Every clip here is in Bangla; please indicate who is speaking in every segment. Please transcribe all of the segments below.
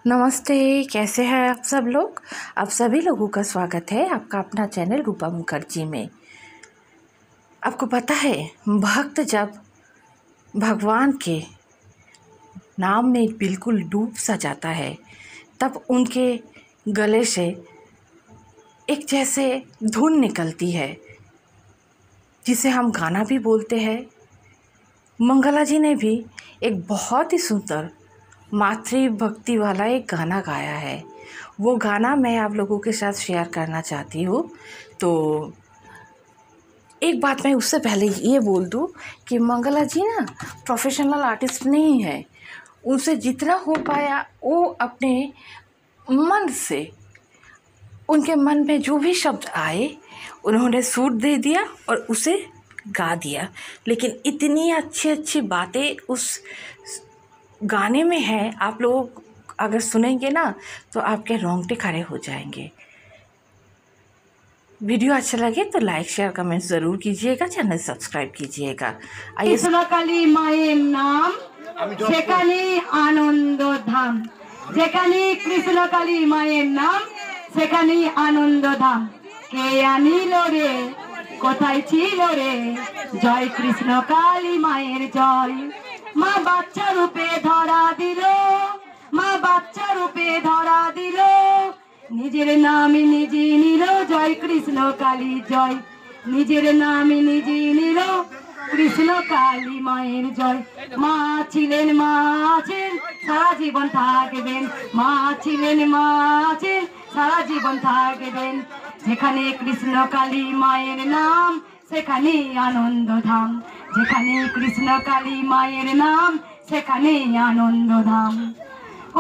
Speaker 1: नमस्ते, कैसे हैं आप सब लोग। आप सभी लोगों का स्वागत है आपका अपना चैनल रूपा मुखर्जी में। आपको पता है, भक्त जब भगवान के नाम में बिल्कुल डूब सा जाता है तब उनके गले से एक जैसे धुन निकलती है जिसे हम गाना भी बोलते हैं। मंगला जी ने भी एक बहुत ही सुंदर मातृ भक्ति वाला एक गाना गाया है। वो गाना मैं आप लोगों के साथ शेयर करना चाहती हूँ। तो एक बात मैं उससे पहले ये बोल दूँ कि मंगला जी ना प्रोफेशनल आर्टिस्ट नहीं है। उनसे जितना हो पाया वो अपने मन से, उनके मन में जो भी शब्द आए उन्होंने सूर दे दिया और उसे गा दिया। लेकिन इतनी अच्छी अच्छी बातें उस गाने में है, आप लोग अगर सुनेंगे ना तो आपके रोंगटे खड़े हो जाएंगे। वीडियो अच्छा लगे तो लाइक शेयर कमेंट ज़रूर कीजिएगा, चैनल सब्सक्राइब कीजिएगा। आइए।
Speaker 2: कृष्णकाली माয়ের नाम সেখানে আনন্দ ধাম, যেখানে কৃষ্ণকালী মায়ের নাম সেখানে আনন্দ ধাম। কে আনিল রে, কোথায় ছিল রে, জয় কৃষ্ণকালী মায়ের জয়। মা বাচ্চা রূপে ধরা দিল, মা বাচ্চা রূপে ধরা দিল, নিজের নাম নিজে নিল, জয় কৃষ্ণকালী জয়। নিজের নাম নিজে নিল, কৃষ্ণকালী মায়ের জয়। মা ছিলেন, মা আছেন, সারা জীবন থাকবেন। মা ছিলেন, মা আছেন, সারা জীবন থাকবেন। যেখানে কৃষ্ণকালী মায়ের নাম সেখানে আনন্দ ধাম, যেখানে কৃষ্ণকালী মায়ের নাম সেখানে আনন্দ ধাম।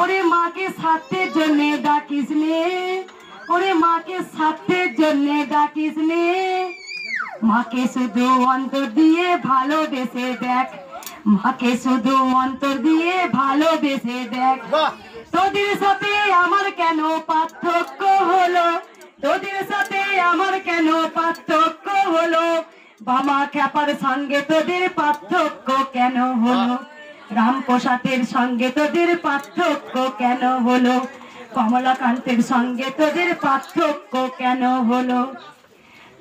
Speaker 2: ওরে মাকে স্বার্থের জন্যে ডাকিস নে, ওরে মাকে স্বার্থের জন্যে ডাকিস নে, মাকে শুধু অন্তর দিয়ে ভালোবেসে দেখ, মাকে শুধু অন্তর দিয়ে ভালোবেসে দেখ। তোদের সাথে আমার কেন পার্থক্য হলো, তোদের সাথে আমার কেন পার্থক্য হলো, বাবা খ্যাপার সঙ্গে তোদের পার্থক্য কেন হলো, রামপ্রসাদের সঙ্গে তোদের পার্থক্য কেন হলো, কমলাকান্তের সঙ্গে তোদের পার্থক্য কেন হলো।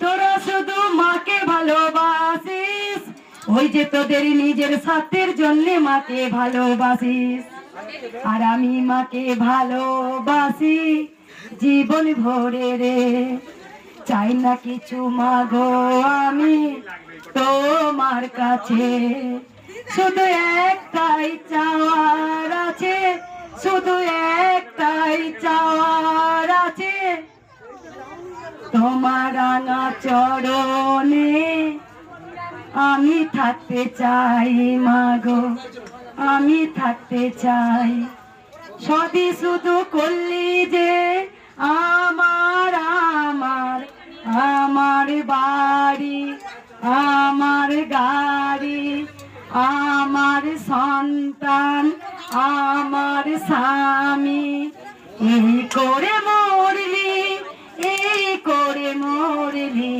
Speaker 2: তোরা শুধু মাকে ভালোবাসিস, ওই যে তোদের নিজের স্বার্থের জন্য মাকে ভালোবাসিস। আর আমি মাকে ভালোবাসি জীবন ভরে রে, চাই না কিছু মাগো আমি তোমার কাছে, শুধু একটাই চাওয়ার আছে, শুধু একটাই চাওয়ার আছে, তোমার রাঙা চরণে আমি থাকতে চাই মাগো, আমি থাকতে চাই। সবই শুধু করলি যে আমার আমার আমার বাড়ি, আমার গাড়ি, আমার সন্তান, আমার স্বামী, এই করে মরলি, এই করে মরলি,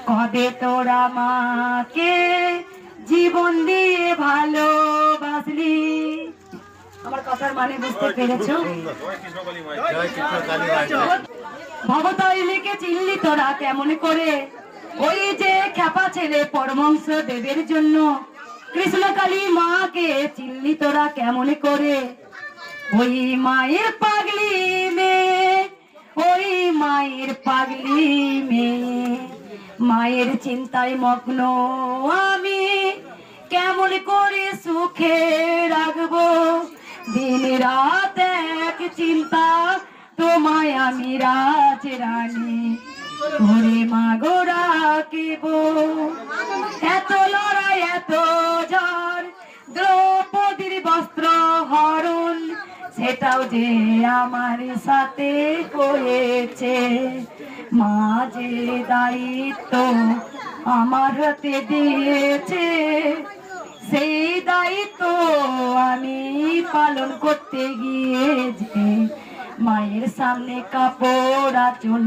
Speaker 2: কবে তোরা মাকে জীবন দিয়ে ভালোবাসলি। আমার কথার মানে বুঝতে পেরেছো? ভবতারিণীকে চিনলি তোরা কেমন করে, ওই যে খ্যাপা ছেলে পরমহংস দেবের জন্য। কৃষ্ণকালী মাকে চিনলি তোরা কেমন করে, ওই মায়ের পাগলি মেয়ে, ওই মায়ের পাগলি মেয়ে। মায়ের চিন্তায় মগ্ন আমি, কেমন করে সুখে রাখবো, দিন রাত এক চিন্তা, তোমায় আমি রাজ রানী করে মাগো রাখিব। এত লড়াই এত ঝড়, দ্রৌপদীর বস্ত্র হরণ, সেটাও যে আমার সাথে হয়েছে। মা যে দায়িত্ব আমার হাতে দিয়েছে, সেই দায়িত্ব আমি পালন করতে গিয়ে যে মায়ের সামনে কাপড় আঁচল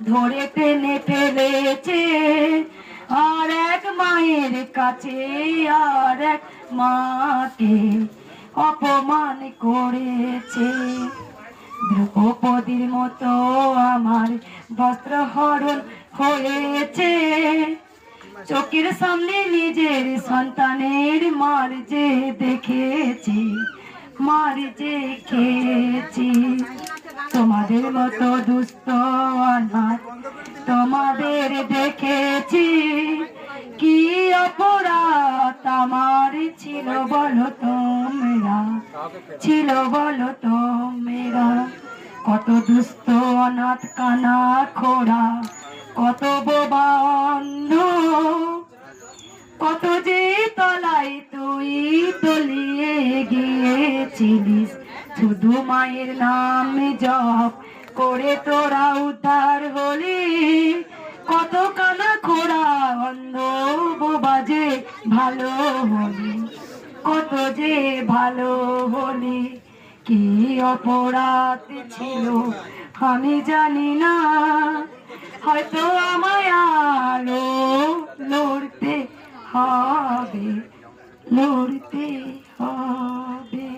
Speaker 2: ধরে টেনে ফেলেছে। আর এক মায়ের কাছে আর এক মাকে অপমান করেছে। মতো আমার বস্ত্র হরণ হয়েছে। চোখের সামনে নিজের সন্তানের মার যে দেখেছি, মার যে খেয়েছি। তোমাদের মতো দুস্থ অনাথ তোমাদের দেখেছি, কি অপরাধ আমার ছিল বলো তোমরা, ছিল বলো তোমরা। কত দুস্থ অনাথ কানা খোড়া, কত বোবা অন্ধ, কত যে তলায় তুই তলিয়ে গিয়েছিলিস। শুধু মায়ের নাম জপ করে তোরা উদ্ধার হলি। কত কানা খোড়া অন্ধ বোবা যে ভালো হলি, কত যে ভালো হলি। কি অপরাধ ছিল আমি জানি না, হয়তো আমায় আরো লড়তে হবে, লড়তে হবে।